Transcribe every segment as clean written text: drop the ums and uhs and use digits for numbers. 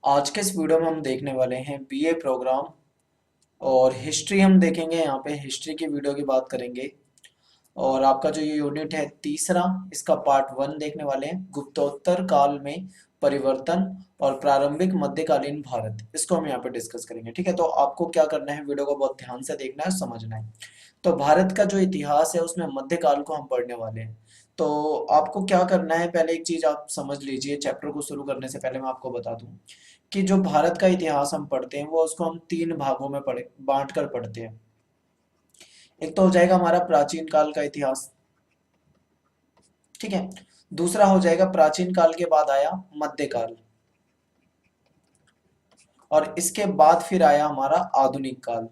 आज के इस वीडियो में हम देखने वाले हैं बीए प्रोग्राम और हिस्ट्री हम देखेंगे। यहाँ पे हिस्ट्री की वीडियो की बात करेंगे और आपका जो ये यूनिट है तीसरा, इसका पार्ट वन देखने वाले हैं। गुप्तोत्तर काल में परिवर्तन और प्रारंभिक मध्यकालीन भारत, इसको हम यहाँ पे डिस्कस करेंगे। ठीक है, तो आपको क्या करना है, वीडियो को बहुत ध्यान से देखना है, समझना है। तो भारत का जो इतिहास है उसमें मध्यकाल को हम पढ़ने वाले हैं। तो आपको क्या करना है, पहले एक चीज आप समझ लीजिए। चैप्टर को शुरू करने से पहले मैं आपको बता दूं कि जो भारत का इतिहास हम पढ़ते हैं वो उसको हम तीन भागों में पढ़े बांट कर पढ़ते हैं। एक तो हो जाएगा हमारा प्राचीन काल का इतिहास, ठीक है। दूसरा हो जाएगा प्राचीन काल के बाद आया मध्यकाल, और इसके बाद फिर आया हमारा आधुनिक काल।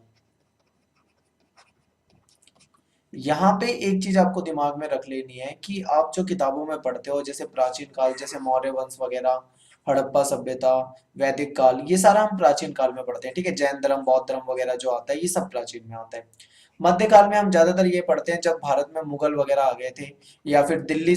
यहाँ पे एक चीज आपको दिमाग में रख लेनी है कि आप जो किताबों में पढ़ते हो, जैसे प्राचीन काल, जैसे मौर्य वंश वगैरह, हड़प्पा सभ्यता, वैदिक काल, ये सारा हम प्राचीन काल में पढ़ते हैं। ठीक है, जैन धर्म, बौद्ध धर्म वगैरह जो आता है ये सब प्राचीन में आता है। मध्यकाल में हम ज्यादातर ये पढ़ते हैं जब भारत में मुगल वगैरह आ गए थे, या फिर दिल्ली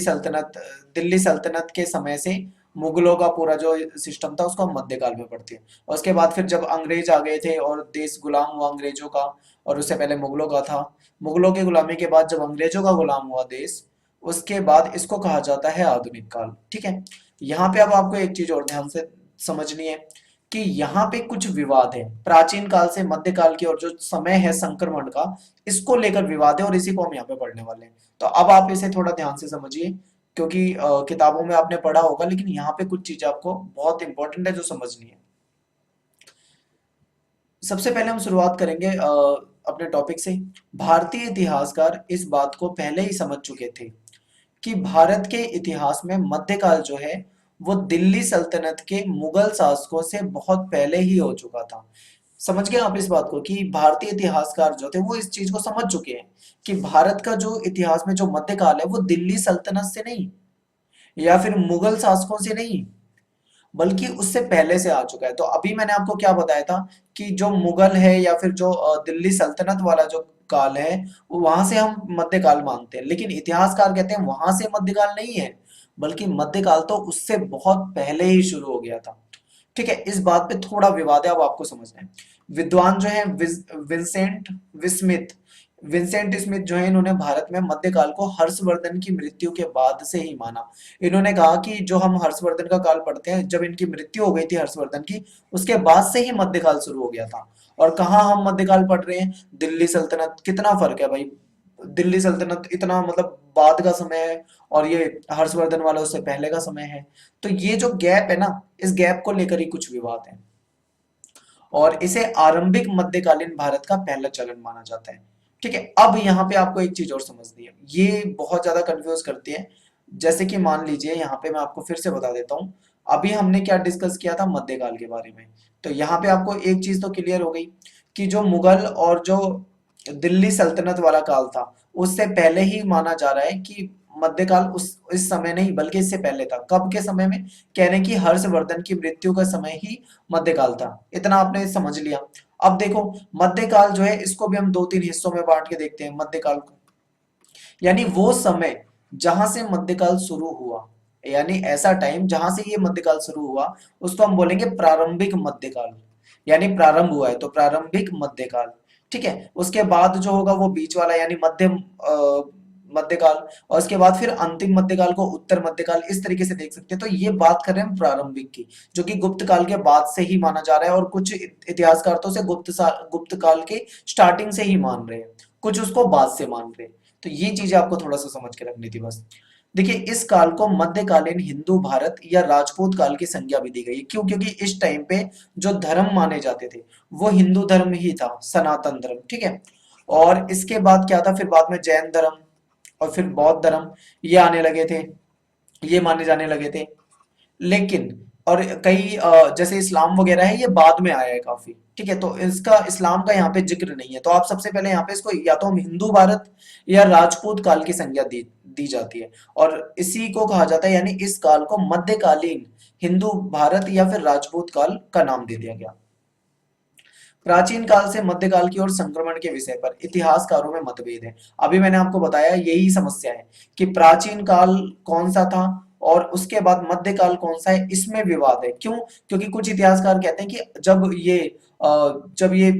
सल्तनत के समय से मुगलों का पूरा जो सिस्टम था उसको हम मध्यकाल में पढ़ते हैं। और उसके बाद फिर जब अंग्रेज आ गए थे और देश गुलाम हुआ अंग्रेजों का, और उससे पहले मुगलों का था। मुगलों की गुलामी के बाद जब अंग्रेजों का गुलाम हुआ देश, उसके बाद इसको कहा जाता है आधुनिक काल। ठीक है, यहाँ पे अब आपको एक चीज और ध्यान से समझनी है कि यहाँ पे कुछ विवाद है प्राचीन काल से मध्यकाल की, और जो समय है संक्रमण का, इसको लेकर विवाद है, और इसी को हम यहाँ पे पढ़ने वाले हैं। तो अब आप इसे थोड़ा ध्यान से समझिए, क्योंकि किताबों में आपने पढ़ा होगा, लेकिन यहाँ पे कुछ चीजें आपको बहुत इंपॉर्टेंट है जो समझनी है। सबसे पहले हम शुरुआत करेंगे अपने टॉपिक से। भारतीय इतिहासकार इस बात को पहले ही समझ चुके थे कि भारत के इतिहास में मध्यकाल जो है वो दिल्ली सल्तनत के मुगल शासकों से बहुत पहले ही हो चुका था। समझ गए आप इस बात को कि भारतीय इतिहासकार जो थे वो इस चीज को समझ चुके हैं कि भारत का जो इतिहास में जो मध्यकाल है वो दिल्ली सल्तनत से नहीं, या फिर मुगल शासकों से नहीं, बल्कि उससे पहले से आ चुका है। तो अभी मैंने आपको क्या बताया था कि जो मुगल है या फिर जो दिल्ली सल्तनत वाला जो काल है, वो वहां से हम मध्यकाल मानते हैं, लेकिन इतिहासकार कहते हैं वहां से मध्यकाल नहीं है, बल्कि मध्यकाल तो उससे बहुत पहले ही शुरू हो गया था। ठीक है, इस बात पे थोड़ा विवाद है, अब आपको समझना है। विद्वान जो है विंसेंट विस्मिथ विंसेंट स्मिथ जो है, इन्होंने भारत में मध्यकाल को हर्षवर्धन की मृत्यु के बाद से ही माना। इन्होंने कहा कि जो हम हर्षवर्धन का काल पढ़ते हैं, जब इनकी मृत्यु हो गई थी हर्षवर्धन की, उसके बाद से ही मध्यकाल शुरू हो गया था। और कहाँ हम मध्यकाल पढ़ रहे हैं, दिल्ली सल्तनत। कितना फर्क है भाई, दिल्ली सल्तनत इतना मतलब बाद का समय है, और ये हर्षवर्धन वाला उससे पहले का समय है। तो ये जो गैप है ना, इस गैप को लेकर ही कुछ विवाद है, और इसे आरंभिक मध्यकालीन भारत का पहला चरण माना जाता है। ठीक है, अब यहाँ पे आपको एक चीज और समझनी है, ये बहुत ज्यादा कंफ्यूज करती है। जैसे कि मान लीजिए, यहाँ पे मैं आपको फिर से बता देता हूँ। अभी हमने क्या डिस्कस किया था मध्यकाल के बारे में, तो यहाँ पे आपको एक चीज तो क्लियर हो गई कि जो मुगल और जो दिल्ली सल्तनत वाला काल था, उससे पहले ही माना जा रहा है कि मध्यकाल उस इस समय नहीं बल्कि इससे पहले था। कब के समय में, कह रहे हैं कि हर्षवर्धन की मृत्यु का समय ही मध्यकाल था। इतना आपने समझ लिया। अब देखो, मध्यकाल जो है इसको भी हम दो तीन हिस्सों में बांट के देखते हैं मध्यकाल को। यानी वो समय जहां से मध्यकाल शुरू हुआ, यानी ऐसा टाइम जहां से ये मध्यकाल शुरू हुआ, उसको हम बोलेंगे प्रारंभिक मध्यकाल। यानी प्रारंभ हुआ है तो प्रारंभिक मध्यकाल। ठीक है, उसके बाद जो होगा वो बीच वाला यानी मध्यकाल, और उसके बाद फिर अंतिम मध्यकाल को उत्तर मध्यकाल, इस तरीके से देख सकते हैं। तो ये बात कर रहे हैं प्रारंभिक की, जो कि गुप्त काल के बाद से ही माना जा रहा है, और कुछ इतिहासकार तो उसे गुप्त काल के स्टार्टिंग से ही मान रहे हैं, कुछ उसको बाद से मान रहे हैं। तो ये चीजें आपको थोड़ा सा समझ के रखनी थी बस। देखिए, इस काल को मध्यकालीन हिंदू भारत या राजपूत काल की संज्ञा भी दी गई है। क्यों? क्योंकि इस टाइम पे जो धर्म माने जाते थे वो हिंदू धर्म ही था, सनातन धर्म। ठीक है, और इसके बाद क्या था, फिर बाद में जैन धर्म और फिर बौद्ध धर्म ये आने लगे थे, ये माने जाने लगे थे। लेकिन और कई जैसे इस्लाम वगैरह है, ये बाद में आया है काफी। ठीक है, तो इसका इस्लाम का यहाँ पे जिक्र नहीं है। तो आप सबसे पहले यहाँ पे इसको या तो हम हिंदू भारत या राजपूत काल की संज्ञा दी जाती है, और इसी को कहा जाता है, यानी इस काल को मध्यकालीन हिंदू भारत या फिर राजपूत काल का नाम दे दिया गया। प्राचीन काल से मध्यकाल की ओर संक्रमण के विषय पर इतिहासकारों में मतभेद है। अभी मैंने आपको बताया यही समस्या है कि प्राचीन काल कौन सा था और उसके बाद मध्यकाल कौन सा है, इसमें विवाद है। क्यों? क्योंकि कुछ इतिहासकार कहते हैं कि जब ये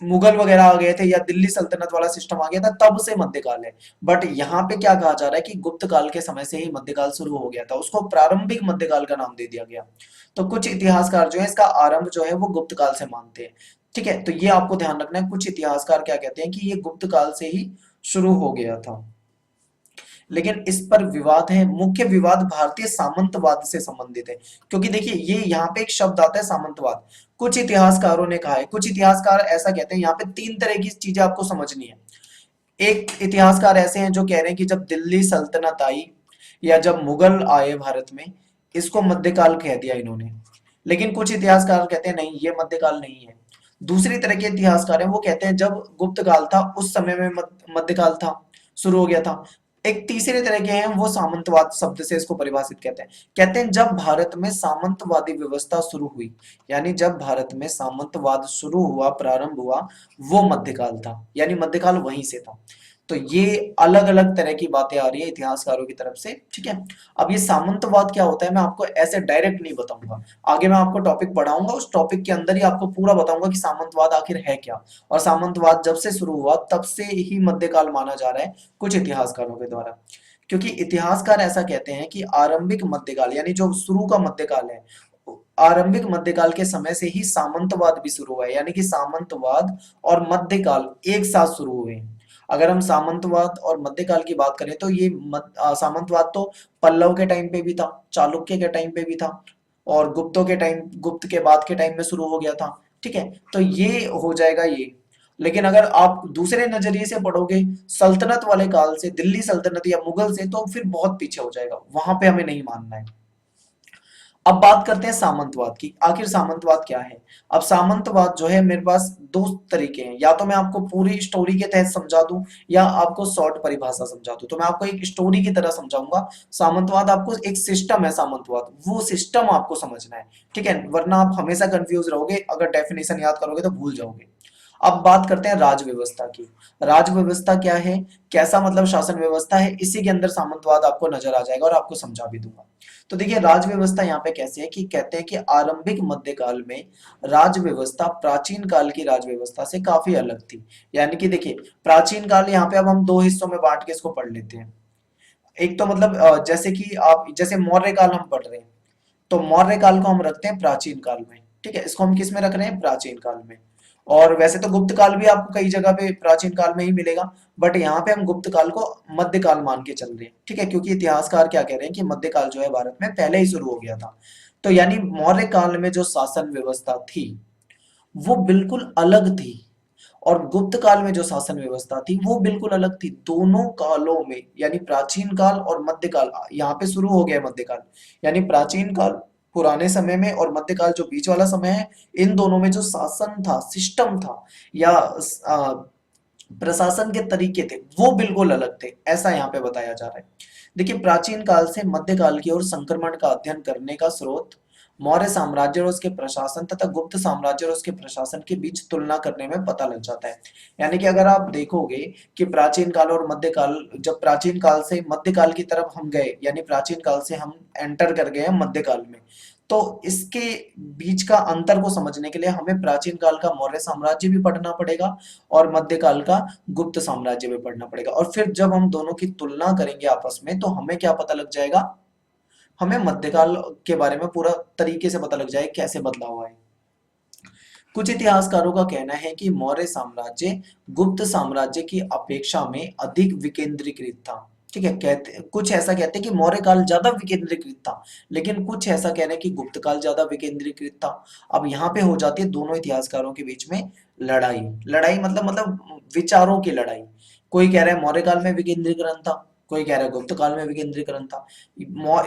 मुगल वगैरह आ गए थे या दिल्ली सल्तनत वाला सिस्टम आ गया था तब से मध्यकाल है। बट यहाँ पे क्या कहा जा रहा है कि गुप्त काल के समय से ही मध्यकाल शुरू हो गया था, उसको प्रारंभिक मध्यकाल का नाम दे दिया गया। तो कुछ इतिहासकार जो है इसका आरंभ जो है वो गुप्त काल से मानते हैं। ठीक है, तो ये आपको ध्यान रखना है, कुछ इतिहासकार क्या कहते हैं कि ये गुप्त काल से ही शुरू हो गया था। लेकिन इस पर विवाद है। मुख्य विवाद भारतीय सामंतवाद से संबंधित है, क्योंकि देखिए ये यहाँ पे एक शब्द आता है सामंतवाद। कुछ इतिहासकारों ने कहा है, कुछ इतिहासकार ऐसा कहते हैं, यहाँ पे तीन तरह की चीजें आपको समझनी है। एक इतिहासकार ऐसे हैं जो कह रहे हैं कि जब दिल्ली सल्तनत आई या जब मुगल आए भारत में, इसको मध्यकाल कह दिया इन्होंने। लेकिन कुछ इतिहासकार कहते हैं नहीं, ये मध्यकाल नहीं है। दूसरी तरह के इतिहासकार हैं, वो कहते हैं जब गुप्त काल था उस समय में मध्यकाल था, शुरू हो गया था। एक तीसरे तरह के हैं, वो सामंतवाद शब्द से इसको परिभाषित कहते हैं जब भारत में सामंतवादी व्यवस्था शुरू हुई, यानी जब भारत में सामंतवाद शुरू हुआ, प्रारंभ हुआ, वो मध्यकाल था, यानी मध्यकाल वहीं से था। तो ये अलग अलग तरह की बातें आ रही है इतिहासकारों की तरफ से। ठीक है, अब ये सामंतवाद क्या होता है मैं आपको ऐसे डायरेक्ट नहीं बताऊंगा, आगे मैं आपको टॉपिक पढ़ाऊंगा, उस टॉपिक के अंदर ही आपको पूरा बताऊंगा कि सामंतवाद आखिर है क्या, और सामंतवाद जब से शुरू हुआ तब से ही मध्यकाल माना जा रहा है कुछ इतिहासकारों के द्वारा। क्योंकि इतिहासकार ऐसा कहते हैं कि आरंभिक मध्यकाल यानी जो शुरू का मध्यकाल है, आरंभिक मध्यकाल के समय से ही सामंतवाद भी शुरू हुआ है, यानी कि सामंतवाद और मध्यकाल एक साथ शुरू हुए हैं। अगर हम सामंतवाद और मध्यकाल की बात करें तो सामंतवाद तो पल्लव के टाइम पे भी था, चालुक्य के टाइम पे भी था, और गुप्त के बाद के टाइम में शुरू हो गया था। ठीक है, तो ये हो जाएगा ये। लेकिन अगर आप दूसरे नजरिए से पढ़ोगे सल्तनत वाले काल से, दिल्ली सल्तनत या मुगल से, तो फिर बहुत पीछे हो जाएगा, वहां पे हमें नहीं मानना है। अब बात करते हैं सामंतवाद की, आखिर सामंतवाद क्या है। अब सामंतवाद जो है मेरे पास दो तरीके हैं, या तो मैं आपको पूरी स्टोरी के तहत समझा दूं या आपको शॉर्ट परिभाषा समझा दूं। तो मैं आपको एक स्टोरी की तरह समझाऊंगा। सामंतवाद आपको एक सिस्टम है, सामंतवाद वो सिस्टम आपको समझना है। ठीक है, वरना आप हमेशा कंफ्यूज रहोगे, अगर डेफिनेशन याद करोगे तो भूल जाओगे। अब बात करते हैं राज व्यवस्था की। राज व्यवस्था क्या है, कैसा मतलब शासन व्यवस्था है, इसी के अंदर सामंतवाद आपको नजर आ जाएगा और आपको समझा भी दूंगा। तो देखिए राज व्यवस्था यहाँ पे कैसे है कि कहते हैं कि आरंभिक मध्यकाल में राज व्यवस्था प्राचीन काल की राज व्यवस्था से काफी अलग थी। यानी कि देखिए प्राचीन काल, यहाँ पे अब हम दो हिस्सों में बांट के इसको पढ़ लेते हैं। एक तो मतलब जैसे कि आप जैसे मौर्य काल हम पढ़ रहे हैं, तो मौर्य काल को हम रखते हैं प्राचीन काल में। ठीक है, इसको हम किस में रख रहे हैं, प्राचीन काल में। और वैसे तो गुप्त काल भी आपको कई जगह पे प्राचीन काल में ही मिलेगा, बट यहाँ पे हम गुप्त काल को मध्यकाल मान के चल रहे हैं। ठीक है, क्योंकि इतिहासकार क्या कह रहे हैं कि मध्यकाल जो है भारत में पहले ही शुरू हो गया था। तो यानी मौर्य काल में जो शासन व्यवस्था थी वो बिल्कुल अलग थी, और गुप्त काल में जो शासन व्यवस्था थी वो बिल्कुल अलग थी। दोनों कालों में यानी प्राचीन काल और मध्यकाल, यहाँ पे शुरू हो गया मध्यकाल, यानी प्राचीन काल पुराने समय में और मध्यकाल जो बीच वाला समय है, इन दोनों में जो शासन था, सिस्टम था, या प्रशासन के तरीके थे, वो बिल्कुल अलग थे, ऐसा यहाँ पे बताया जा रहा है। देखिए प्राचीन काल से मध्यकाल की ओर संक्रमण का अध्ययन करने का स्रोत मौर्य साम्राज्य और उसके प्रशासन तथा गुप्त साम्राज्य और उसके प्रशासन के बीच तुलना करने में पता लग जाता है। यानी कि अगर आप देखोगे कि प्राचीन काल और मध्यकाल, जब प्राचीन काल से मध्यकाल की तरफ हम गए, यानी प्राचीन काल से हम एंटर कर गए हैं मध्यकाल में, तो इसके बीच का अंतर को समझने के लिए हमें प्राचीन काल का मौर्य साम्राज्य भी पढ़ना पड़ेगा और मध्यकाल का गुप्त साम्राज्य भी पढ़ना पड़ेगा। और फिर जब हम दोनों की तुलना करेंगे आपस में, तो हमें क्या पता लग जाएगा, हमें मध्यकाल के बारे में पूरा तरीके से पता लग जाए कैसे बदला हुआ है। कुछ इतिहासकारों का कहना है कि मौर्य साम्राज्य गुप्त साम्राज्य की अपेक्षा में अधिक विकेंद्रीकृत था। ठीक है, कहते कुछ ऐसा कहते हैं कि मौर्य काल ज्यादा विकेंद्रीकृत था, लेकिन कुछ ऐसा कह रहे हैं कि गुप्त काल ज्यादा विकेंद्रीकृत था। अब यहाँ पे हो जाती है दोनों इतिहासकारों के बीच में लड़ाई। लड़ाई मतलब विचारों की लड़ाई। कोई कह रहा है मौर्य काल में विकेंद्रीकरण था, कोई कह रहा है गुप्त काल में विकेंद्रीकरण था।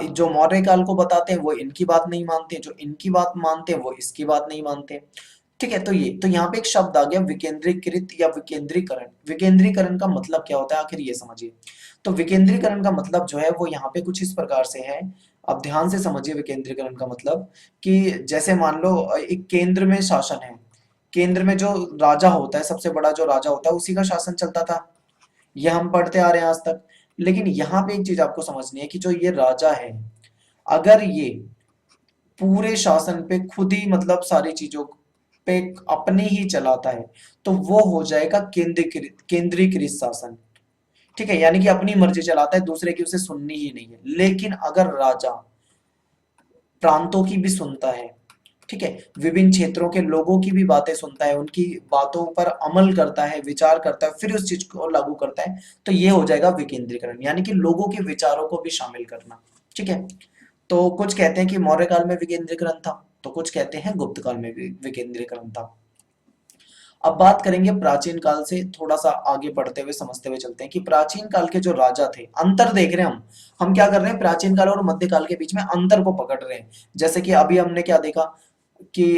जो मौर्य काल को बताते हैं वो इनकी बात नहीं मानते, जो इनकी बात मानते हैं वो इसकी बात नहीं मानते। ठीक है, तो यहाँ पे एक शब्द आ गया विकेंद्रीकृत या विकेंद्रीकरण। विकेंद्रीकरण का मतलब क्या होता है आखिर ये समझिए। तो विकेंद्रीकरण का मतलब जो है वो यहाँ पे कुछ इस प्रकार से है, अब ध्यान से समझिए। विकेंद्रीकरण का मतलब कि जैसे मान लो एक केंद्र में शासन है, केंद्र में जो राजा होता है, सबसे बड़ा जो राजा होता है उसी का शासन चलता था, ये हम पढ़ते आ रहे हैं आज तक। लेकिन यहाँ पे एक चीज आपको समझनी है कि जो ये राजा है, अगर ये पूरे शासन पे खुद ही मतलब सारी चीजों पे अपने ही चलाता है तो वो हो जाएगा केंद्रीकृत शासन। ठीक है, यानी कि अपनी मर्जी चलाता है, दूसरे की उसे सुननी ही नहीं है। लेकिन अगर राजा प्रांतों की भी सुनता है, ठीक है, विभिन्न क्षेत्रों के लोगों की भी बातें सुनता है, उनकी बातों पर अमल करता है, विचार करता है, फिर उस चीज को लागू करता है, तो ये हो जाएगा विकेंद्रीकरण, यानी कि लोगों के विचारों को भी शामिल करना। ठीक है, तो कुछ कहते हैं कि मौर्य काल में विकेंद्रीकरण था, तो कुछ कहते हैं गुप्त काल में भी विकेंद्रीकरण था। अब बात करेंगे प्राचीन काल से थोड़ा सा आगे बढ़ते हुए, समझते हुए चलते हैं कि प्राचीन काल के जो राजा थे, अंतर देख रहे हैं हम क्या कर रहे हैं, प्राचीन काल और मध्य काल के बीच में अंतर को पकड़ रहे हैं। जैसे कि अभी हमने क्या देखा कि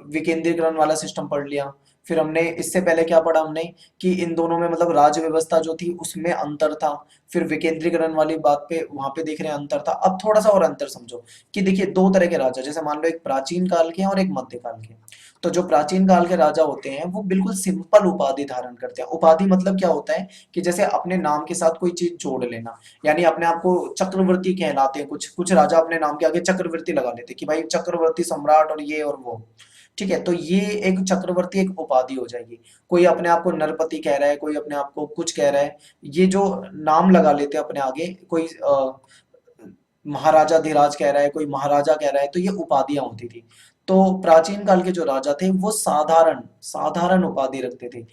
विकेंद्रीकरण वाला सिस्टम पढ़ लिया, फिर हमने इससे पहले क्या पढ़ा हमने कि इन दोनों में मतलब राज्य व्यवस्था जो थी उसमें अंतर था, फिर विकेंद्रीकरण वाली बात पे वहां पे देख रहे हैं अंतर था। अब थोड़ा सा और अंतर समझो कि देखिए दो तरह के राजा, जैसे मान लो एक प्राचीन काल के हैं और एक मध्य काल के। तो जो प्राचीन काल के राजा होते हैं वो बिल्कुल सिंपल उपाधि धारण करते हैं। उपाधि मतलब क्या होता है कि जैसे अपने नाम के साथ कोई चीज जोड़ लेना, यानी अपने आप को चक्रवर्ती कहलाते हैं। कुछ कुछ राजा अपने नाम के आगे चक्रवर्ती लगा लेते हैं कि भाई चक्रवर्ती सम्राट और ये और वो। ठीक है, तो ये एक चक्रवर्ती एक उपाधि हो जाएगी। कोई अपने आप को नरपति कह रहा है, कोई अपने आप को कुछ कह रहा है, ये जो नाम लगा लेते हैं अपने आगे, कोई महाराजा धीराज कह रहा है, कोई महाराजा कह रहा है, तो ये उपाधियां होती थी। तो प्राचीन काल के जो राजा थे वो साधारण साधारण उपाधि रखते थे।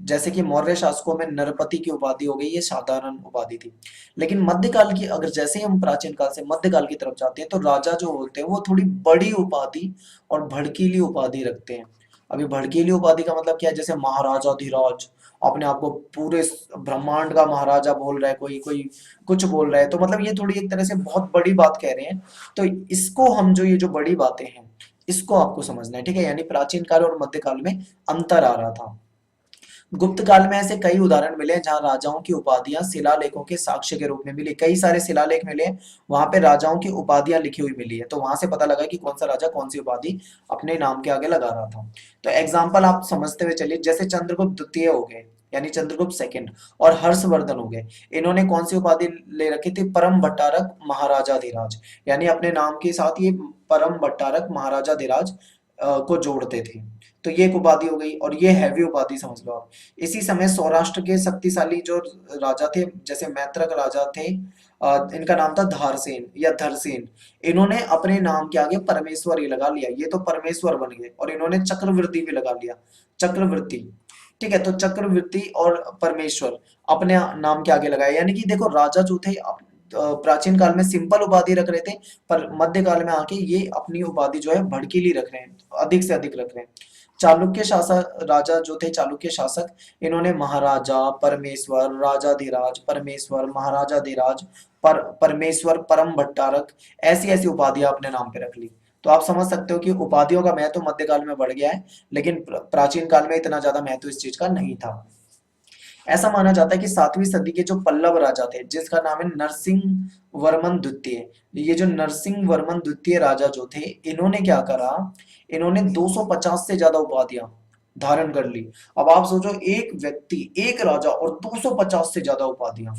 जैसे कि मौर्य शासकों में नरपति की उपाधि हो गई, ये साधारण उपाधि थी। लेकिन मध्यकाल की, अगर जैसे ही हम प्राचीन काल से मध्यकाल की तरफ जाते हैं तो राजा जो होते हैं वो थोड़ी बड़ी उपाधि और भड़कीली उपाधि रखते हैं। अभी भड़कीली उपाधि का मतलब क्या है, जैसे महाराजा धीराज, अपने आप को पूरे ब्रह्मांड का महाराजा बोल रहा है, कोई कोई कुछ बोल रहा है, तो मतलब ये थोड़ी एक तरह से बहुत बड़ी बात कह रहे हैं। तो इसको हम जो ये जो बड़ी बातें हैं इसको आपको समझना है। ठीक है, यानी प्राचीन काल और मध्य काल में अंतर आ रहा था। गुप्त काल में ऐसे कई उदाहरण मिले हैं जहां राजाओं की उपाधियां शिलालेखों के साक्ष्य के रूप में मिली। कई सारे शिलालेख मिले हैं, वहां पे राजाओं की उपाधियां लिखी हुई मिली है, तो वहां से पता लगा कि कौन सा राजा कौन सी उपाधि अपने नाम के आगे लगा रहा था। तो एग्जाम्पल आप समझते हुए चलिए, जैसे चंद्रगुप्त द्वितीय हो गए यानी चंद्रगुप्त सेकंड, और हर्षवर्धन हो गए, इन्होंने कौन सी उपाधि ले रखी थी, परम भट्टारक महाराजाधिराज, यानी अपने नाम के साथ ये परम भट्टारक महाराजाधिराज को जोड़ते थे। तो ये एक उपाधि हो गई, और ये हैवी उपाधि समझ लो आप। इसी समय सौराष्ट्र के शक्तिशाली जो राजा थे, जैसे मैत्रक राजा थे, इनका नाम था धारसेन या धरसेन, इन्होंने अपने नाम के आगे परमेश्वर ही लगा लिया, ये तो परमेश्वर बन गए, और इन्होंने चक्रवर्ती भी लगा लिया, चक्रवर्ती। ठीक है, तो चक्रवर्ती और परमेश्वर अपने नाम के आगे लगाया, यानी कि देखो राजा जो थे प्राचीन काल में सिंपल उपाधि रख रहे थे, पर मध्य काल में आके ये अपनी उपाधि जो है भड़कीली रख रहे हैं, अधिक से अधिक रख रहे हैं। चालुक्य शासक राजा जो थे, चालुक्य शासक, इन्होंने महाराजा परमेश्वर, राजाधिराज परमेश्वर, महाराजाधिराज परमेश्वर, परम भट्टारक, ऐसी ऐसी उपाधियां अपने नाम पे रख ली। तो आप समझ सकते हो कि उपाधियों का महत्व मध्यकाल में बढ़ गया है, लेकिन प्राचीन काल में इतना ज्यादा महत्व इस चीज का नहीं था। ऐसा माना जाता है कि 7वीं सदी के जो पल्लव राजा थे, जिसका नाम है नरसिंह वर्मन द्वितीय, ये जो नरसिंह वर्मन द्वितीय राजा जो थे, इन्होंने क्या करा, इन्होंने 250 से ज्यादा उपाधियां धारण कर ली। अब आप सोचो, एक व्यक्ति, एक राजा, और 250 से ज्यादा उपाधियां,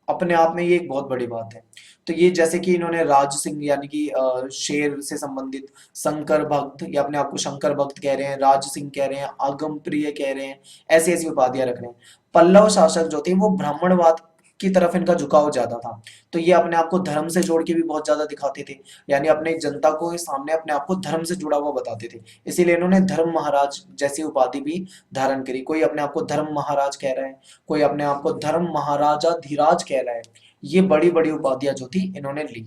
अपने आप में ये एक बहुत बड़ी बात है। तो ये जैसे कि इन्होंने राज सिंह यानी कि शेर से संबंधित, शंकर भक्त, या अपने आप को शंकर भक्त कह रहे हैं, राज सिंह कह रहे हैं, आगम प्रिय कह रहे हैं, ऐसी ऐसी उपाधियां रख रहे हैं। पल्लव शासक जो थे वो ब्राह्मणवाद की तरफ इनका झुकाव ज्यादा था, तो ये अपने आप को धर्म से जोड़ के भी बहुत ज्यादा दिखाते थे, यानी अपने जनता को सामने अपने आप को धर्म से जुड़ा हुआ बताते थे। इसीलिए इन्होंने धर्म महाराज जैसी उपाधि भी धारण करी। कोई अपने आप को धर्म महाराज कह रहा है, कोई अपने आप को धर्म महाराजा धीराज कह रहा है। ये बड़ी बड़ी उपाधियां जो थी इन्होंने ली।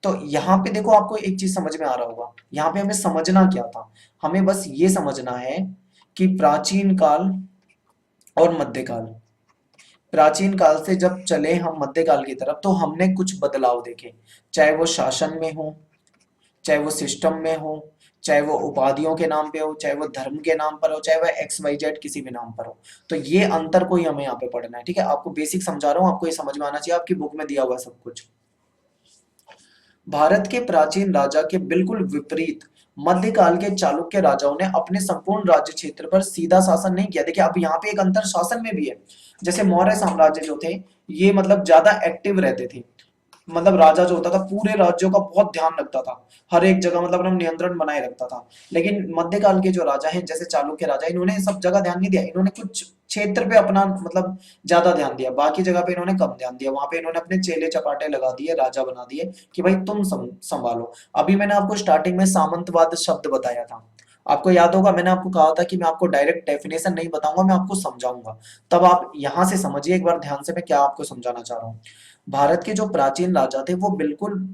तो यहाँ पे देखो आपको एक चीज समझ में आ रहा होगा, यहाँ पे हमें समझना क्या था, हमें बस ये समझना है कि प्राचीन काल और मध्यकाल, प्राचीन काल से जब चले हम मध्यकाल की तरफ तो हमने कुछ बदलाव देखे, चाहे वो शासन में हो, चाहे वो सिस्टम में हो, चाहे वो उपाधियों के नाम पे हो, चाहे वो धर्म के नाम पर हो, चाहे वो एक्स वाई जेड किसी भी नाम पर हो। तो ये अंतर को ही हमें यहाँ पे पढ़ना है। ठीक है, आपको बेसिक समझा रहा हूँ, आपको ये समझ में आना चाहिए, आपकी बुक में दिया हुआ सब कुछ। भारत के प्राचीन राजा के बिल्कुल विपरीत मध्यकाल के चालुक्य राजाओं ने अपने संपूर्ण राज्य क्षेत्र पर सीधा शासन नहीं किया। देखिए अब यहाँ पे एक अंतर शासन में भी है। जैसे मौर्य साम्राज्य जो थे, ये मतलब ज्यादा एक्टिव रहते थे, मतलब राजा जो होता था पूरे राज्यों का बहुत ध्यान रखता था, हर एक जगह मतलब अपना नियंत्रण बनाए रखता था। लेकिन मध्यकाल के जो राजा हैं जैसे चालुक्य राजा, इन्होंने सब जगह ध्यान नहीं दिया, इन्होंने कुछ क्षेत्र पे अपना मतलब ज्यादा ध्यान दिया, बाकी जगह पे इन्होंने कम ध्यान दिया, वहां पे इन्होंने अपने चेले चपाटे लगा दिए, राजा बना दिए कि भाई तुम संभालो। अभी मैंने आपको स्टार्टिंग में सामंतवाद शब्द बताया था, आपको याद होगा मैंने आपको कहा था कि मैं आपको डायरेक्ट डेफिनेशन नहीं बताऊंगा, मैं आपको समझाऊंगा। तब आप यहां से समझिए एक बार ध्यान से मैं क्या आपको समझाना चाह रहा हूँ। भारत के जो प्राचीन राजा थे वो बिल्कुल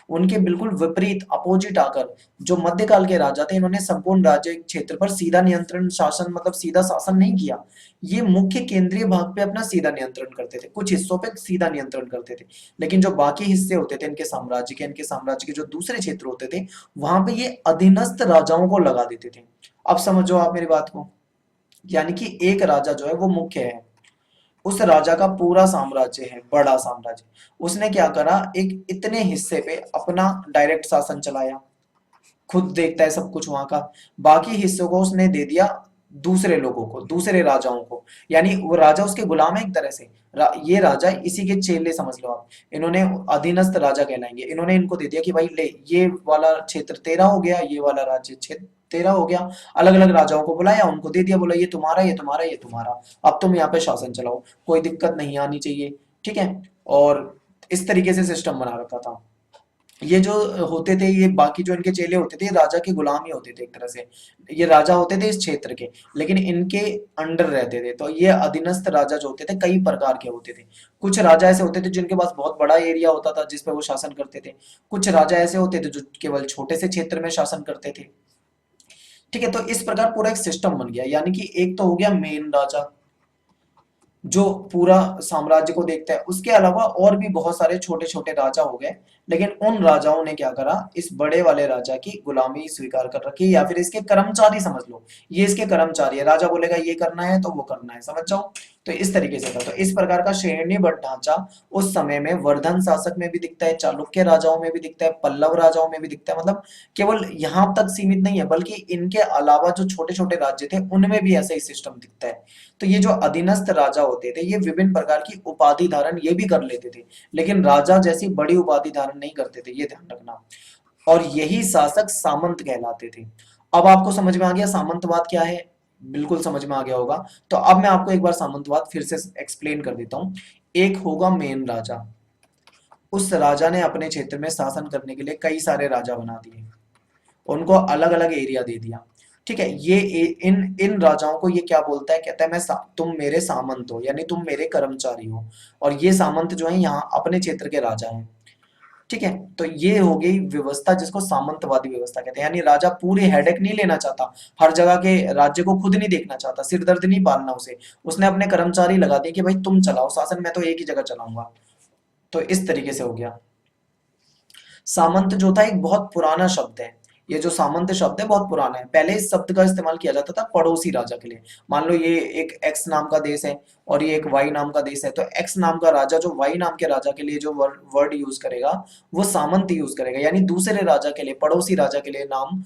उनके बिल्कुल विपरीत अपोजिट आकर जो मध्यकाल के राजा थे, इन्होंने संपूर्ण राज्य क्षेत्र पर सीधा नियंत्रण शासन मतलब सीधा शासन नहीं किया। ये मुख्य केंद्रीय भाग पे अपना सीधा नियंत्रण करते थे, कुछ हिस्सों पे सीधा नियंत्रण करते थे, लेकिन जो बाकी हिस्से होते थे इनके साम्राज्य के जो दूसरे क्षेत्र होते थे, वहां पे ये अधीनस्थ राजाओं को लगा देते थे। अब समझो आप मेरी बात को, यानी कि एक राजा जो है वो मुख्य है, उस राजा का पूरा साम्राज्य है, बड़ा साम्राज्य, उसने क्या करा, एक इतने हिस्से पे अपना डायरेक्ट शासन चलाया, खुद देखता है सब कुछ वहां का, बाकी हिस्सों को उसने दे दिया दूसरे लोगों को, दूसरे राजाओं को, यानी वो राजा उसके गुलाम है एक तरह से। ये राजा इसी के चेले समझ लो आप, इन्होंने अधीनस्थ राजा कहलाएंगे, इन्होंने इनको दे दिया कि भाई ले ये वाला क्षेत्र तेरा हो गया, ये वाला राज्य क्षेत्र तेरा हो गया, अलग अलग राजाओं को बुलाया, उनको दे दिया, बोला ये तुम्हारा ये तुम्हारा ये तुम्हारा, अब तुम यहाँ पे शासन चलाओ, कोई दिक्कत नहीं आनी चाहिए, ठीक है। और इस तरीके से सिस्टम बना रखा था। ये जो होते थे, ये बाकी जो इनके चेले होते थे, ये राजा के गुलाम ही होते थे एक तरह से, ये राजा होते थे इस क्षेत्र के, लेकिन इनके अंडर रहते थे। तो ये अधीनस्थ राजा जो होते थे कई प्रकार के होते थे, कुछ राजा ऐसे होते थे जिनके पास बहुत बड़ा एरिया होता था जिसपे वो शासन करते थे, कुछ राजा ऐसे होते थे जो केवल छोटे से क्षेत्र में शासन करते थे, ठीक है। तो इस प्रकार पूरा एक सिस्टम बन गया, यानी कि एक तो हो गया मेन राजा जो पूरा साम्राज्य को देखता है, उसके अलावा और भी बहुत सारे छोटे छोटे राजा हो गए, लेकिन उन राजाओं ने क्या करा, इस बड़े वाले राजा की गुलामी स्वीकार कर रखी, या फिर इसके कर्मचारी समझ लो, ये इसके कर्मचारी है, राजा बोलेगा ये करना है तो वो करना है, समझ जाओ। तो इस तरीके से था, तो इस प्रकार का श्रेणीबद्ध ढांचा उस समय में वर्धन शासक में भी दिखता है, चालुक्य राजाओं में भी दिखता है, पल्लव राजाओं में भी दिखता है, मतलब केवल यहां तक सीमित नहीं है, बल्कि इनके अलावा जो छोटे छोटे राज्य थे उनमें भी ऐसा ही सिस्टम दिखता है। तो ये जो अधीनस्थ राजा होते थे ये विभिन्न प्रकार की उपाधि धारण ये भी कर लेते थे, लेकिन राजा जैसी बड़ी उपाधि धारण नहीं करते थे, ये ध्यान रखना। और यही शासक सामंत कहलाते थे। अब आपको समझ में आ गया सामंतवाद क्या है, बिल्कुल समझ में आ गया होगा। तो अब मैं आपको एक बार सामंतवाद फिर से एक्सप्लेन कर देता हूं। एक होगा मेन राजा, उस राजा ने अपने क्षेत्र में शासन करने के लिए कई सारे राजा बना दिए, उनको अलग अलग एरिया दे दिया, ठीक है। ये इन इन राजाओं को ये क्या बोलता है, कहता है तुम मेरे सामंत हो, यानी तुम मेरे कर्मचारी हो, और ये सामंत जो है यहाँ अपने क्षेत्र के राजा हैं, ठीक है। तो ये हो गई व्यवस्था जिसको सामंतवादी व्यवस्था कहते हैं, यानी राजा पूरे हेडेक नहीं लेना चाहता, हर जगह के राज्य को खुद नहीं देखना चाहता, सिरदर्द नहीं पालना उसे, उसने अपने कर्मचारी लगा दिए कि भाई तुम चलाओ शासन, मैं तो एक ही जगह चलाऊंगा। तो इस तरीके से हो गया। सामंत जो था एक बहुत पुराना शब्द है, ये जो सामंत शब्द है बहुत पुराना है, पहले इस शब्द का इस्तेमाल किया जाता था पड़ोसी राजा के लिए। मान लो ये एक एक्स नाम का देश है और ये एक वाई नाम का देश है, तो एक्स नाम का राजा जो वाई नाम के राजा के लिए जो वर्ड यूज करेगा वो सामंत यूज करेगा, यानी दूसरे राजा के लिए, पड़ोसी राजा के लिए नाम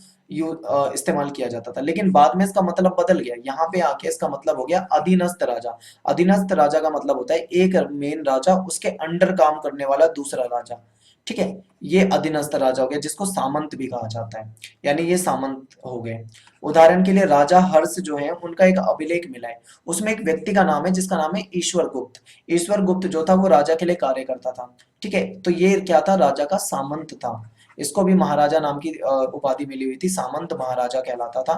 इस्तेमाल किया जाता था। लेकिन बाद में इसका मतलब बदल गया, यहाँ पे आके इसका मतलब हो गया अधीनस्थ राजा। अधीनस्थ राजा का मतलब होता है एक मेन राजा, उसके अंडर काम करने वाला दूसरा राजा, ठीक है। ये अधीनस्थ राजा हो गया जिसको सामंत भी कहा जाता है, यानी ये सामंत हो गए। उदाहरण के लिए राजा हर्ष जो है उनका एक अभिलेख मिला है, उसमें एक व्यक्ति का नाम है जिसका नाम है ईश्वर गुप्त। ईश्वर गुप्त जो था वो राजा के लिए कार्य करता था, ठीक है। तो ये क्या था, राजा का सामंत था, इसको भी महाराजा नाम की उपाधि मिली हुई थी, सामंत महाराजा कहलाता था।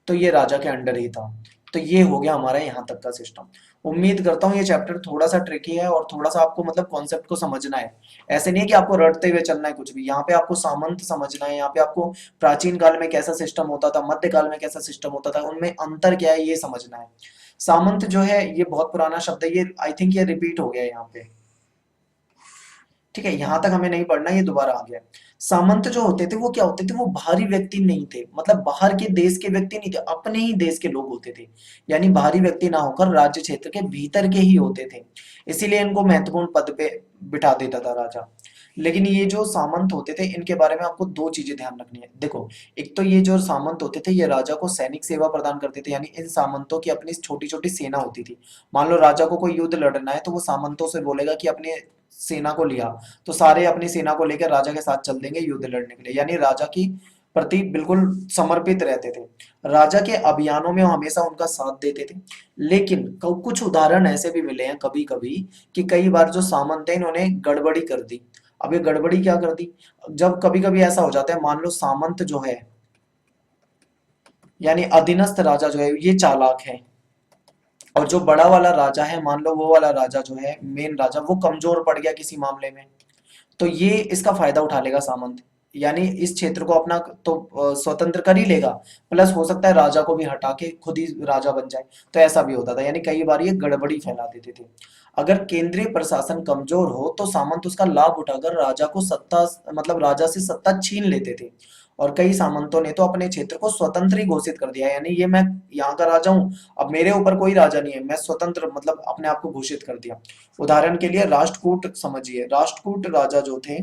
तो ये राजा के अंडर ही था। तो ये हो गया हमारा यहाँ तक का सिस्टम। उम्मीद करता हूँ ये चैप्टर थोड़ा सा ट्रिकी है और थोड़ा सा आपको मतलब कॉन्सेप्ट को समझना है, ऐसे नहीं है कि आपको रटते हुए चलना है कुछ भी, यहाँ पे आपको सामंत समझना है, यहाँ पे आपको प्राचीन काल में कैसा सिस्टम होता था, मध्य काल में कैसा सिस्टम होता था, उनमें अंतर क्या है ये समझना है। सामंत जो है ये बहुत पुराना शब्द है, ये आई थिंक ये रिपीट हो गया है यहाँ पे, ठीक है। यहां तक हमें नहीं पढ़ना, ये दोबारा आ गया। सामंत जो होते थे वो क्या होते थे, वो बाहरी व्यक्ति नहीं थे, मतलब बाहर के देश के व्यक्ति नहीं थे, अपने ही देश के लोग होते थे, यानी बाहरी व्यक्ति ना होकर राज्य क्षेत्र के भीतर के ही होते थे, इसीलिए इनको महत्वपूर्ण पद पे बिठा देता था राजा। लेकिन ये जो सामंत होते थे इनके बारे में आपको दो चीजें ध्यान रखनी है, देखो, एक तो ये जो सामंत होते थे ये राजा को सैनिक सेवा प्रदान करते थे, यानी इन सामंतों की अपनी छोटी छोटी सेना होती थी। मान लो राजा को कोई युद्ध लड़ना है तो वो सामंतों से बोलेगा कि अपने सेना को लिया तो सारे अपनी सेना को लेकर राजा के साथ चल देंगे युद्ध लड़ने के लिए, यानी राजा की प्रति बिल्कुल समर्पित रहते थे। राजा के अभियानों में वो हमेशा उनका साथ देते थे। लेकिन कुछ उदाहरण ऐसे भी मिले हैं कभी कभी कि कई बार जो सामंत है इन्होंने गड़बड़ी कर दी। अब ये गड़बड़ी क्या कर दी, जब कभी कभी ऐसा हो जाता है, मान लो सामंत जो है यानी अधीनस्थ राजा जो है ये चालाक है, और जो बड़ा वाला राजा है, मान लो वो वाला राजा जो है मेन राजा, वो कमजोर पड़ गया किसी मामले में, तो ये इसका फायदा उठा लेगा सामंत, यानी इस क्षेत्र को अपना तो स्वतंत्र कर ही लेगा, प्लस हो सकता है राजा को भी हटा के खुद ही राजा बन जाए। तो ऐसा भी होता था, यानी कई बार ये गड़बड़ी फैला देते थे। अगर केंद्रीय प्रशासन कमजोर हो तो सामंत उसका लाभ उठाकर राजा को सत्ता मतलब राजा से सत्ता छीन लेते थे। और कई सामंतों ने तो अपने क्षेत्र को स्वतंत्र ही घोषित कर दिया, यानी ये मैं यहाँ का राजा हूँ, अब मेरे ऊपर कोई राजा नहीं है, मैं स्वतंत्र मतलब अपने आप को घोषित कर दिया। उदाहरण के लिए राष्ट्रकूट समझिए, राष्ट्रकूट राजा जो थे,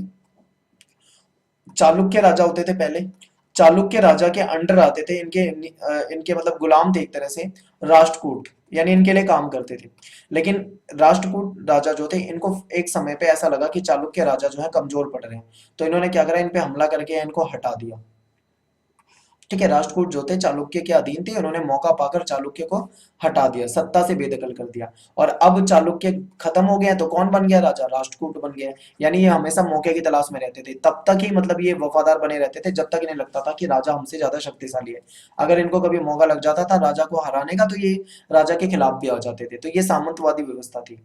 चालुक्य राजा होते थे पहले, चालुक्य राजा के अंडर आते थे, इनके मतलब गुलाम थे एक तरह से राष्ट्रकूट, यानी इनके लिए काम करते थे। लेकिन राष्ट्रकूट राजा जो थे इनको एक समय पे ऐसा लगा कि चालुक्य राजा जो है कमजोर पड़ रहे हैं, तो इन्होंने क्या करा, इन पे हमला करके इनको हटा दिया। ठीक है, राष्ट्रकूट जो थे चालुक्य के अधीन थे, उन्होंने मौका पाकर चालुक्य को हटा दिया, सत्ता से बेदखल कर दिया। और अब चालुक्य खत्म हो गया तो कौन बन गया राजा, राष्ट्रकूट बन गया। यानी ये हमेशा मौके की तलाश में रहते थे, तब तक ही मतलब ये वफादार बने रहते थे जब तक इन्हें लगता था कि राजा हमसे ज्यादा शक्तिशाली है। अगर इनको कभी मौका लग जाता था राजा को हराने का तो ये राजा के खिलाफ भी आ जाते थे। तो ये सामंतवादी व्यवस्था थी।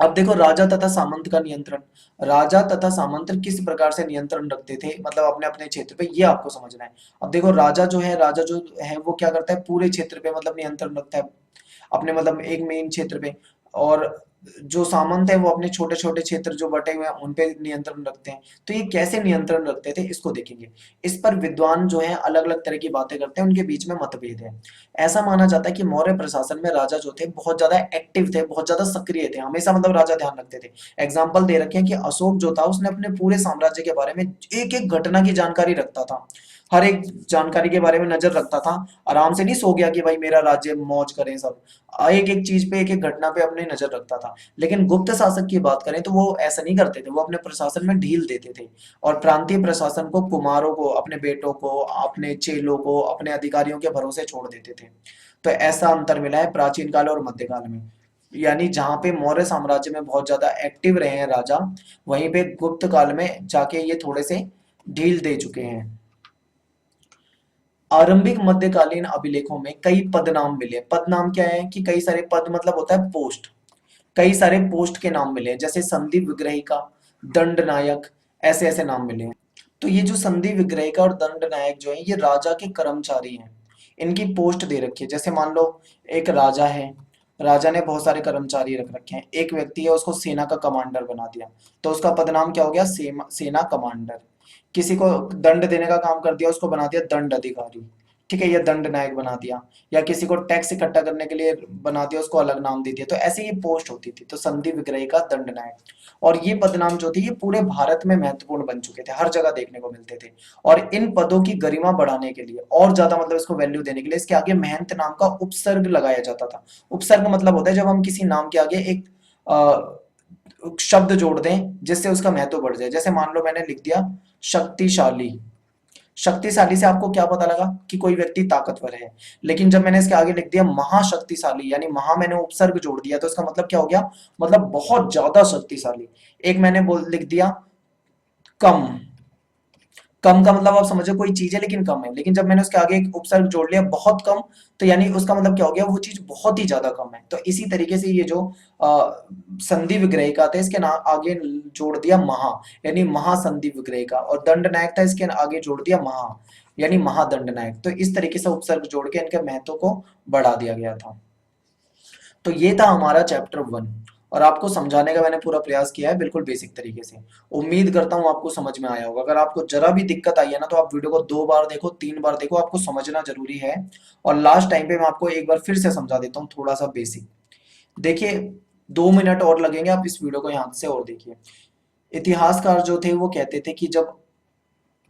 अब देखो राजा तथा सामंत का नियंत्रण, राजा तथा सामंत किस प्रकार से नियंत्रण रखते थे मतलब अपने अपने क्षेत्र पे, ये आपको समझना है। अब देखो राजा जो है, राजा जो है वो क्या करता है, पूरे क्षेत्र पे मतलब नियंत्रण रखता है अपने मतलब एक मेन क्षेत्र पे। और जो सामंत है वो अपने छोटे छोटे क्षेत्र जो बटे हुए हैं उन पे नियंत्रण रखते हैं। तो ये कैसे नियंत्रण रखते थे इसको देखेंगे। इस पर विद्वान जो है अलग अलग तरह की बातें करते हैं, उनके बीच में मतभेद है। ऐसा माना जाता है कि मौर्य प्रशासन में राजा जो थे बहुत ज्यादा एक्टिव थे, बहुत ज्यादा सक्रिय थे, हमेशा मतलब राजा ध्यान रखते थे। एग्जाम्पल दे रखे हैं कि अशोक जो था उसने अपने पूरे साम्राज्य के बारे में एक एक घटना की जानकारी रखता था, हर एक जानकारी के बारे में नजर रखता था। आराम से नहीं सो गया कि भाई मेरा राज्य मौज करें सब, एक एक चीज पे एक एक घटना पे अपने नजर रखता था। लेकिन गुप्त शासक की बात करें तो वो ऐसा नहीं करते थे, वो अपने प्रशासन में ढील देते थे और प्रांतीय प्रशासन को कुमारों को, अपने बेटों को, अपने चेलों को, अपने अधिकारियों के भरोसे छोड़ देते थे। तो ऐसा अंतर मिला है प्राचीन काल और मध्यकाल में। यानी जहां पे मौर्य साम्राज्य में बहुत ज्यादा एक्टिव रहे हैं राजा, वहीं पे गुप्त काल में जाके ये थोड़े से ढील दे चुके हैं। आरंभिक मध्यकालीन अभिलेखों में कई पदनाम मिले। पदनाम क्या है कि कई सारे पद मतलब होता है पोस्ट, कई सारे पोस्ट के नाम मिले हैं, जैसे संधि विग्रहिका, दंड नायक, ऐसे ऐसे नाम मिले हैं। तो ये जो संधि विग्रहिका और दंड नायक जो है ये राजा के कर्मचारी हैं, इनकी पोस्ट दे रखी है। जैसे मान लो एक राजा है, राजा ने बहुत सारे कर्मचारी रख रखे हैं, एक व्यक्ति है उसको सेना का कमांडर बना दिया, तो उसका पदनाम क्या हो गया, सेना कमांडर। किसी को दंड देने का काम कर दिया, उसको बना दिया दंड अधिकारी, ठीक है, या दंड नायक बना दिया। या किसी को टैक्स इकट्ठा करने के लिए बना दिया, उसको अलग नाम दे दिया। तो ऐसे ये पोस्ट होती थी। तो संधि विग्रही का, दंड नायक, और ये पदनाम जो थे ये पूरे भारत में महत्वपूर्ण बन चुके थे, हर जगह देखने को मिलते थे। और इन पदों की गरिमा बढ़ाने के लिए और ज्यादा मतलब इसको वैल्यू देने के लिए इसके आगे महंत नाम का उपसर्ग लगाया जाता था। उपसर्ग मतलब होता है जब हम किसी नाम के आगे एक शब्द जोड़ दें जिससे उसका महत्व बढ़ जाए। जैसे मान लो मैंने लिख दिया शक्तिशाली, शक्तिशाली से आपको क्या पता लगा कि कोई व्यक्ति ताकतवर है। लेकिन जब मैंने इसके आगे लिख दिया महाशक्तिशाली, यानी महा मैंने उपसर्ग जोड़ दिया, तो इसका मतलब क्या हो गया, मतलब बहुत ज्यादा शक्तिशाली। एक मैंने बोल लिख दिया कम, कम का मतलब आप समझो कोई चीज है लेकिन कम है, लेकिन जब मैंने उसके आगे एक उपसर्ग जोड़ लिया बहुत कम, तो यानी उसका मतलब क्या हो गया, वो चीज बहुत ही ज्यादा कम है। तो इसी तरीके से ये जो संधि विग्रहिका थे इसके आगे जोड़ दिया महा, यानी महासंधि विग्रहिका, और दंड नायक था इसके आगे जोड़ दिया महा, यानी महादंड नायक। तो इस तरीके से उपसर्ग जोड़ के इनके महत्व को बढ़ा दिया गया था। तो ये था हमारा चैप्टर 1, और आपको समझाने का मैंने पूरा प्रयास किया है बिल्कुल बेसिक तरीके से। उम्मीद करता हूँ आपको समझ में आया होगा। अगर आपको जरा भी दिक्कत आई है ना तो आप वीडियो को 2 बार देखो, 3 बार देखो, आपको समझना जरूरी है। और लास्ट टाइम पे मैं आपको एक बार फिर से समझा देता हूँ थोड़ा सा बेसिक। देखिए 2 मिनट और लगेंगे, आप इस वीडियो को यहाँ से और देखिए। इतिहासकार जो थे वो कहते थे कि जब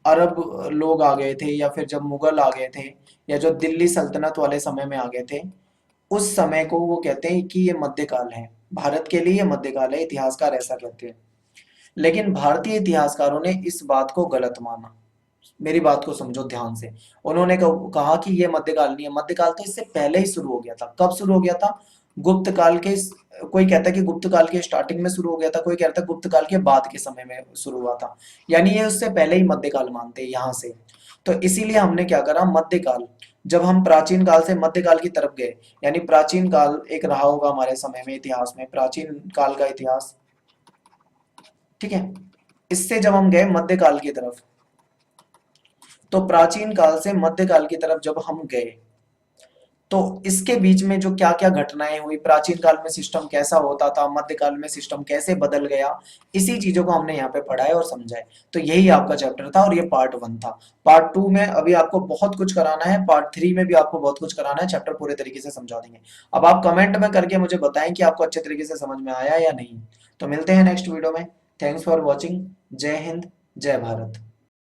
अरब लोग आ गए थे, या फिर जब मुगल आ गए थे, या जो दिल्ली सल्तनत वाले समय में आ गए थे, उस समय को वो कहते हैं कि ये मध्यकाल है। भारत के लिए ये मध्यकाल है, इतिहासकार ऐसा कहते हैं। लेकिन भारतीय इतिहासकारों ने इस बात को गलत माना। मेरी बात को समझो ध्यान से। उन्होंने कहा कि ये मध्यकाल नहीं है, मध्यकाल तो इससे पहले ही शुरू हो गया था। कब शुरू हो गया था? गुप्त काल के, कोई कहता है कि गुप्त काल के स्टार्टिंग में शुरू हो गया था, कोई कहता है गुप्त काल के बाद के समय में शुरू हुआ था। यानी ये उससे पहले ही मध्यकाल मानते हैं यहाँ से। तो इसीलिए हमने क्या करा, मध्यकाल, जब हम प्राचीन काल से मध्यकाल की तरफ गए, यानी प्राचीन काल एक रहा होगा हमारे समय में इतिहास में, प्राचीन काल का इतिहास, ठीक है। इससे जब हम गए मध्यकाल की तरफ, तो प्राचीन काल से मध्यकाल की तरफ जब हम गए, तो इसके बीच में जो क्या क्या घटनाएं हुई, प्राचीन काल में सिस्टम कैसा होता था, मध्यकाल में सिस्टम कैसे बदल गया, इसी चीजों को हमने यहाँ पे पढ़ा है और समझा है। तो यही आपका चैप्टर था और ये पार्ट 1 था। पार्ट 2 में अभी आपको बहुत कुछ कराना है, पार्ट 3 में भी आपको बहुत कुछ कराना है, चैप्टर पूरे तरीके से समझा देंगे। अब आप कमेंट में करके मुझे बताएं कि आपको अच्छे तरीके से समझ में आया या नहीं। तो मिलते हैं नेक्स्ट वीडियो में। Thanks for watching. जय हिंद, जय भारत।